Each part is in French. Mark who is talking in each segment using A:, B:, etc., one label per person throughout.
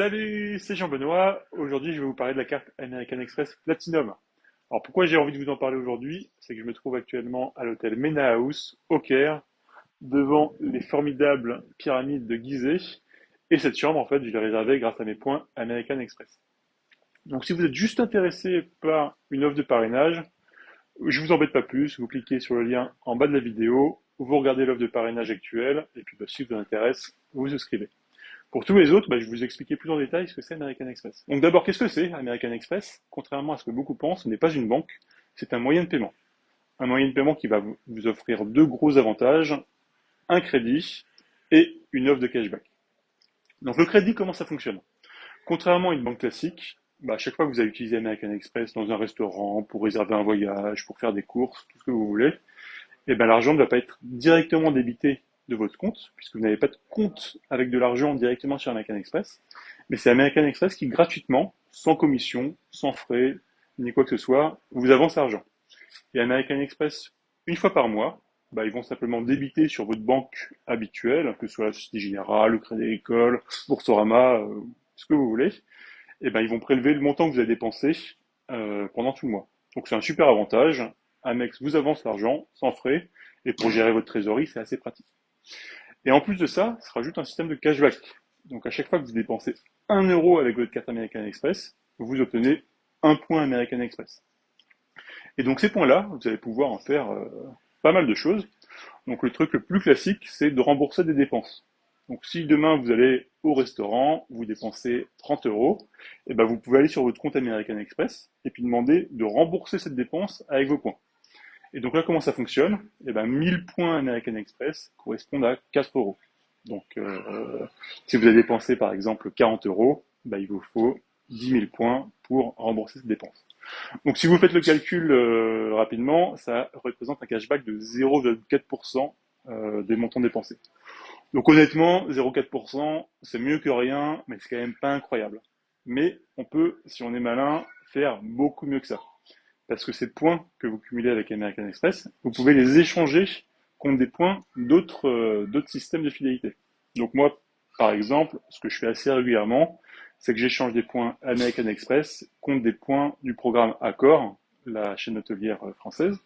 A: Salut, c'est Jean-Benoît. Aujourd'hui, je vais vous parler de la carte American Express Platinum. Alors, pourquoi j'ai envie de vous en parler aujourd'hui? C'est que je me trouve actuellement à l'hôtel Mena House, au Caire, devant les formidables pyramides de Gizeh. Et cette chambre, en fait, je l'ai réservée grâce à mes points American Express. Donc, si vous êtes juste intéressé par une offre de parrainage, je vous embête pas plus. Vous cliquez sur le lien en bas de la vidéo, vous regardez l'offre de parrainage actuelle, et puis, si ça vous intéresse, vous vous souscrivez. Pour tous les autres, je vais vous expliquer plus en détail ce que c'est American Express. Donc d'abord, qu'est-ce que c'est American Express? Contrairement à ce que beaucoup pensent, ce n'est pas une banque, c'est un moyen de paiement. Un moyen de paiement qui va vous offrir deux gros avantages, un crédit et une offre de cashback. Donc le crédit, comment ça fonctionne? Contrairement à une banque classique, à chaque fois que vous allez utiliser American Express dans un restaurant, pour réserver un voyage, pour faire des courses, tout ce que vous voulez, l'argent ne va pas être directement débité de votre compte, puisque vous n'avez pas de compte avec de l'argent directement sur American Express, mais c'est American Express qui gratuitement, sans commission, sans frais, ni quoi que ce soit, vous avance l'argent. Et American Express, une fois par mois, ils vont simplement débiter sur votre banque habituelle, que ce soit la Société Générale, le Crédit Agricole, Boursorama, ce que vous voulez, ils vont prélever le montant que vous avez dépensé pendant tout le mois. Donc c'est un super avantage. Amex vous avance l'argent sans frais, et pour gérer votre trésorerie, c'est assez pratique. Et en plus de ça, se rajoute un système de cashback. Donc à chaque fois que vous dépensez 1 € avec votre carte American Express, vous obtenez un point American Express. Et donc ces points-là, vous allez pouvoir en faire pas mal de choses. Donc le truc le plus classique, c'est de rembourser des dépenses. Donc si demain vous allez au restaurant, vous dépensez 30 €, vous pouvez aller sur votre compte American Express et puis demander de rembourser cette dépense avec vos points. Et donc là, comment ça fonctionne? 1000 points American Express correspondent à 4 €. Donc, si vous avez dépensé par exemple 40 €, il vous faut 10 000 points pour rembourser cette dépense. Donc, si vous faites le calcul rapidement, ça représente un cashback de 0,4% des montants dépensés. Donc, honnêtement, 0,4%, c'est mieux que rien, mais c'est quand même pas incroyable. Mais on peut, si on est malin, faire beaucoup mieux que ça. Parce que ces points que vous cumulez avec American Express, vous pouvez les échanger contre des points d'autres systèmes de fidélité. Donc moi, par exemple, ce que je fais assez régulièrement, c'est que j'échange des points American Express contre des points du programme Accor, la chaîne hôtelière française,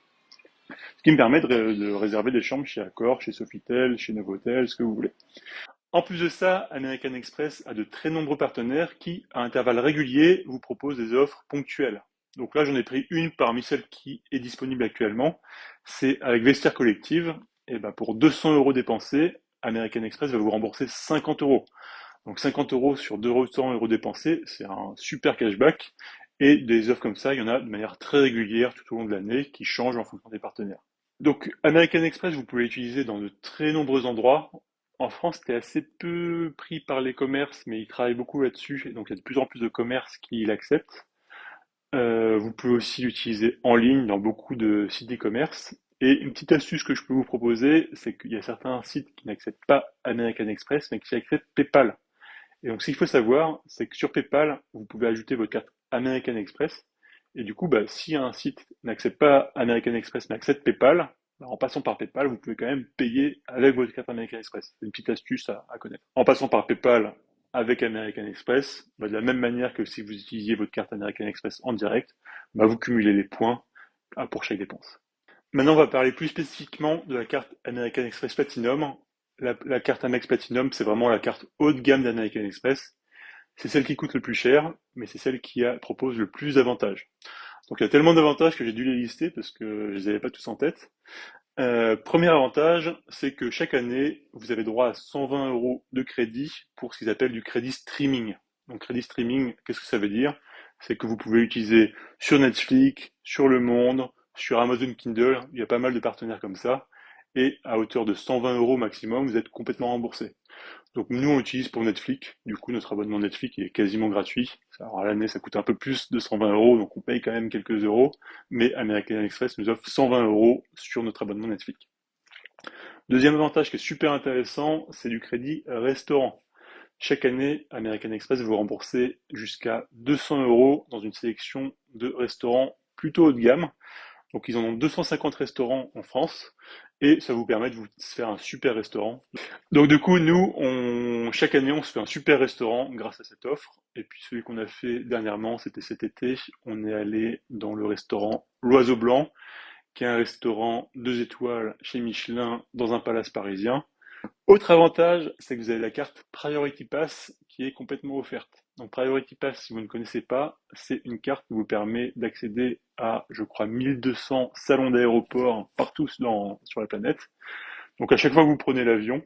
A: ce qui me permet de réserver des chambres chez Accor, chez Sofitel, chez Novotel, ce que vous voulez. En plus de ça, American Express a de très nombreux partenaires qui, à intervalles réguliers, vous proposent des offres ponctuelles. Donc là, j'en ai pris une parmi celles qui est disponible actuellement. C'est avec Vestiaire Collective. Et pour 200 € dépensés, American Express va vous rembourser 50 €. Donc 50 € sur 200 € dépensés, c'est un super cashback. Et des offres comme ça, il y en a de manière très régulière tout au long de l'année qui changent en fonction des partenaires. Donc, American Express, vous pouvez l'utiliser dans de très nombreux endroits. En France, c'était assez peu pris par les commerces, mais ils travaillent beaucoup là-dessus, et donc il y a de plus en plus de commerces qui l'acceptent. Vous pouvez aussi l'utiliser en ligne dans beaucoup de sites e-commerce. Et une petite astuce que je peux vous proposer, c'est qu'il y a certains sites qui n'acceptent pas American Express, mais qui acceptent PayPal. Et donc, ce qu'il faut savoir, c'est que sur PayPal, vous pouvez ajouter votre carte American Express. Et du coup, si un site n'accepte pas American Express mais accepte PayPal, en passant par PayPal, vous pouvez quand même payer avec votre carte American Express. C'est une petite astuce à connaître. En passant par PayPal avec American Express, de la même manière que si vous utilisiez votre carte American Express en direct, vous cumulez les points pour chaque dépense. Maintenant, on va parler plus spécifiquement de la carte American Express Platinum. La carte Amex Platinum, c'est vraiment la carte haut de gamme d'American Express. C'est celle qui coûte le plus cher, mais c'est celle qui propose le plus d'avantages. Donc il y a tellement d'avantages que j'ai dû les lister parce que je les avais pas tous en tête. Premier avantage, c'est que chaque année, vous avez droit à 120 € de crédit pour ce qu'ils appellent du crédit streaming. Donc crédit streaming, qu'est-ce que ça veut dire? C'est que vous pouvez l'utiliser sur Netflix, sur Le Monde, sur Amazon Kindle, il y a pas mal de partenaires comme ça, et à hauteur de 120 € maximum, vous êtes complètement remboursé. Donc nous on l'utilise pour Netflix, du coup notre abonnement Netflix il est quasiment gratuit. Alors à l'année ça coûte un peu plus de 120 €, donc on paye quand même quelques euros, mais American Express nous offre 120 € sur notre abonnement Netflix. Deuxième avantage qui est super intéressant, c'est du crédit restaurant. Chaque année, American Express va vous rembourser jusqu'à 200 € dans une sélection de restaurants plutôt haut de gamme. Donc ils en ont 250 restaurants en France et ça vous permet de vous faire un super restaurant. Donc du coup, nous, chaque année, on se fait un super restaurant grâce à cette offre. Et puis celui qu'on a fait dernièrement, c'était cet été. On est allé dans le restaurant L'Oiseau Blanc, qui est un restaurant 2 étoiles chez Michelin dans un palace parisien. Autre avantage, c'est que vous avez la carte Priority Pass qui est complètement offerte. Donc Priority Pass, si vous ne connaissez pas, c'est une carte qui vous permet d'accéder à, je crois, 1200 salons d'aéroport partout sur la planète. Donc à chaque fois que vous prenez l'avion,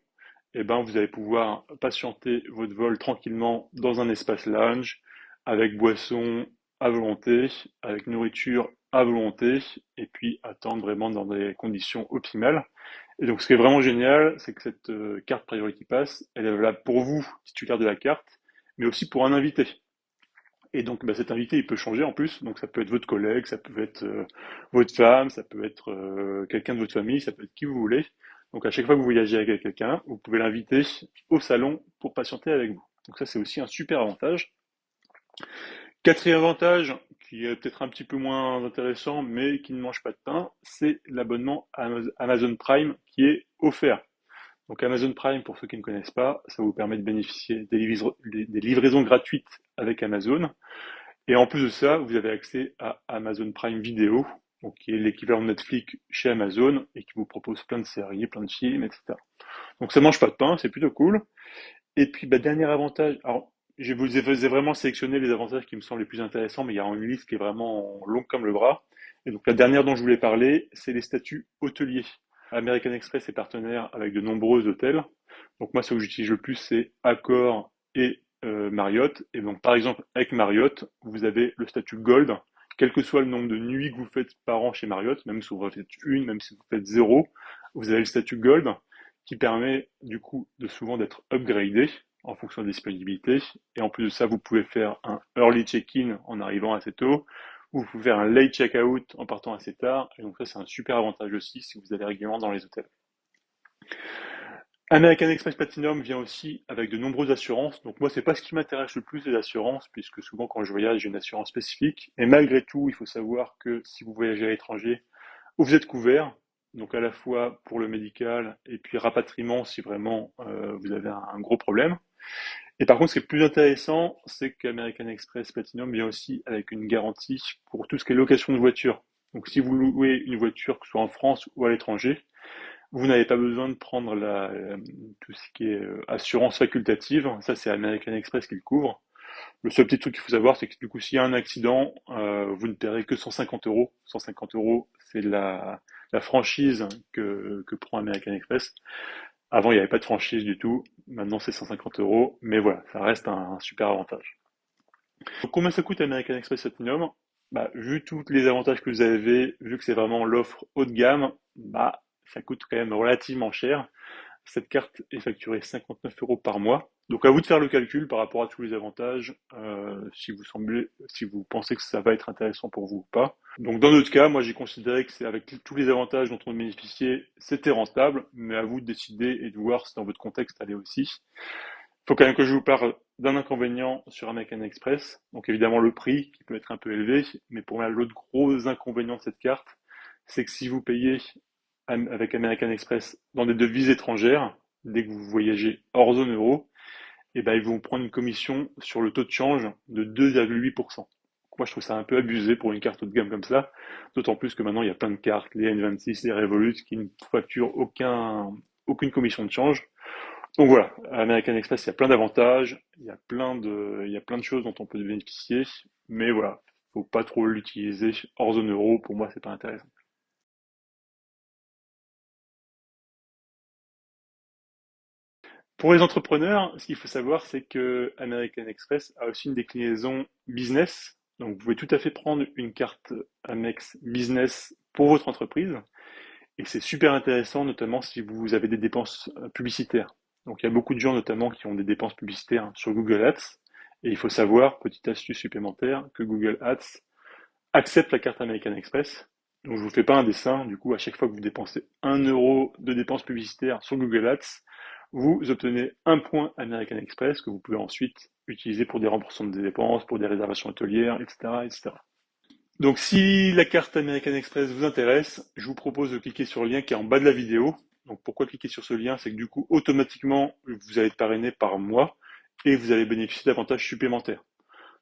A: eh ben, vous allez pouvoir patienter votre vol tranquillement dans un espace lounge, avec boisson à volonté, avec nourriture à volonté, et puis attendre vraiment dans des conditions optimales. Et donc, ce qui est vraiment génial, c'est que cette carte Priority Pass, elle est valable pour vous, titulaire de la carte, mais aussi pour un invité. Et donc, bah, cet invité, il peut changer en plus. Donc, ça peut être votre collègue, ça peut être votre femme, ça peut être quelqu'un de votre famille, ça peut être qui vous voulez. Donc, à chaque fois que vous voyagez avec quelqu'un, vous pouvez l'inviter au salon pour patienter avec vous. Donc, ça, c'est aussi un super avantage. Quatrième avantage, qui est peut-être un petit peu moins intéressant, mais qui ne mange pas de pain, c'est l'abonnement Amazon Prime qui est offert. Donc Amazon Prime, pour ceux qui ne connaissent pas, ça vous permet de bénéficier des livraisons gratuites avec Amazon. Et en plus de ça, vous avez accès à Amazon Prime Video, donc qui est l'équivalent de Netflix chez Amazon et qui vous propose plein de séries, plein de films, etc. Donc ça mange pas de pain, c'est plutôt cool. Et puis bah, dernier avantage, alors je vous ai vraiment sélectionné les avantages qui me semblent les plus intéressants, mais il y a une liste qui est vraiment longue comme le bras. Et donc la dernière dont je voulais parler, c'est les statuts hôteliers. American Express est partenaire avec de nombreux hôtels. Donc moi, ce que j'utilise le plus, c'est Accor et Marriott. Et donc par exemple, avec Marriott, vous avez le statut Gold. Quel que soit le nombre de nuits que vous faites par an chez Marriott, même si vous faites une, même si vous faites zéro, vous avez le statut Gold qui permet du coup de souvent d'être upgradé en fonction de disponibilité. Et en plus de ça, vous pouvez faire un early check-in en arrivant assez tôt, ou vous pouvez faire un late check-out en partant assez tard. Et donc ça, c'est un super avantage aussi si vous allez régulièrement dans les hôtels. American Express Platinum vient aussi avec de nombreuses assurances. Donc moi, c'est pas ce qui m'intéresse le plus les assurances, puisque souvent quand je voyage, j'ai une assurance spécifique. Et malgré tout, il faut savoir que si vous voyagez à l'étranger, vous êtes couvert. Donc à la fois pour le médical et puis rapatriement si vraiment vous avez un gros problème. Et par contre, ce qui est plus intéressant, c'est qu'American Express Platinum vient aussi avec une garantie pour tout ce qui est location de voiture. Donc si vous louez une voiture, que ce soit en France ou à l'étranger, vous n'avez pas besoin de prendre tout ce qui est assurance facultative. Ça, c'est American Express qui le couvre. Le seul petit truc qu'il faut savoir, c'est que du coup, s'il y a un accident, vous ne paierez que 150 euros. 150 euros, c'est la franchise que prend American Express. Avant, il n'y avait pas de franchise du tout. Maintenant, c'est 150 euros. Mais voilà, ça reste un super avantage. Donc, combien ça coûte American Express Platinum? Bah, vu tous les avantages que vous avez, vu que c'est vraiment l'offre haut de gamme, bah, ça coûte quand même relativement cher. Cette carte est facturée 59 euros par mois. Donc à vous de faire le calcul par rapport à tous les avantages, si vous pensez que ça va être intéressant pour vous ou pas. Donc dans notre cas, moi j'ai considéré que c'est avec tous les avantages dont on bénéficiait, c'était rentable, mais à vous de décider et de voir si dans votre contexte allait aussi. Il faut quand même que je vous parle d'un inconvénient sur American Express. Donc évidemment le prix qui peut être un peu élevé, mais pour moi l'autre gros inconvénient de cette carte, c'est que si vous payez avec American Express dans des devises étrangères, dès que vous voyagez hors zone euro, et ben ils vont prendre une commission sur le taux de change de 2,8%. Moi, je trouve ça un peu abusé pour une carte haut de gamme comme ça, d'autant plus que maintenant il y a plein de cartes, les N26, les Revolut, qui ne facturent aucune commission de change. Donc voilà, à American Express, il y a plein d'avantages, il y a plein de choses dont on peut bénéficier, mais voilà, faut pas trop l'utiliser hors zone euro. Pour moi, c'est pas intéressant. Pour les entrepreneurs, ce qu'il faut savoir, c'est que American Express a aussi une déclinaison business. Donc, vous pouvez tout à fait prendre une carte Amex Business pour votre entreprise. Et c'est super intéressant, notamment si vous avez des dépenses publicitaires. Donc, il y a beaucoup de gens, notamment, qui ont des dépenses publicitaires sur Google Ads. Et il faut savoir, petite astuce supplémentaire, que Google Ads accepte la carte American Express. Donc, je vous fais pas un dessin. Du coup, à chaque fois que vous dépensez 1 euro de dépenses publicitaires sur Google Ads, vous obtenez un point American Express que vous pouvez ensuite utiliser pour des remboursements de dépenses, pour des réservations hôtelières, etc., etc. Donc si la carte American Express vous intéresse, je vous propose de cliquer sur le lien qui est en bas de la vidéo. Donc pourquoi cliquer sur ce lien? C'est que du coup, automatiquement, vous allez être parrainé par moi et vous allez bénéficier d'avantages supplémentaires.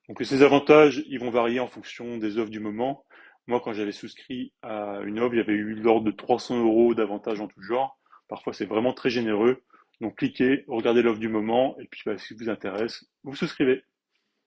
A: Donc ces avantages, ils vont varier en fonction des offres du moment. Moi, quand j'avais souscrit à une offre, il y avait eu l'ordre de 300 euros d'avantages en tout genre. Parfois, c'est vraiment très généreux. Donc cliquez, regardez l'offre du moment, et puis bah, si ça vous intéresse, vous souscrivez.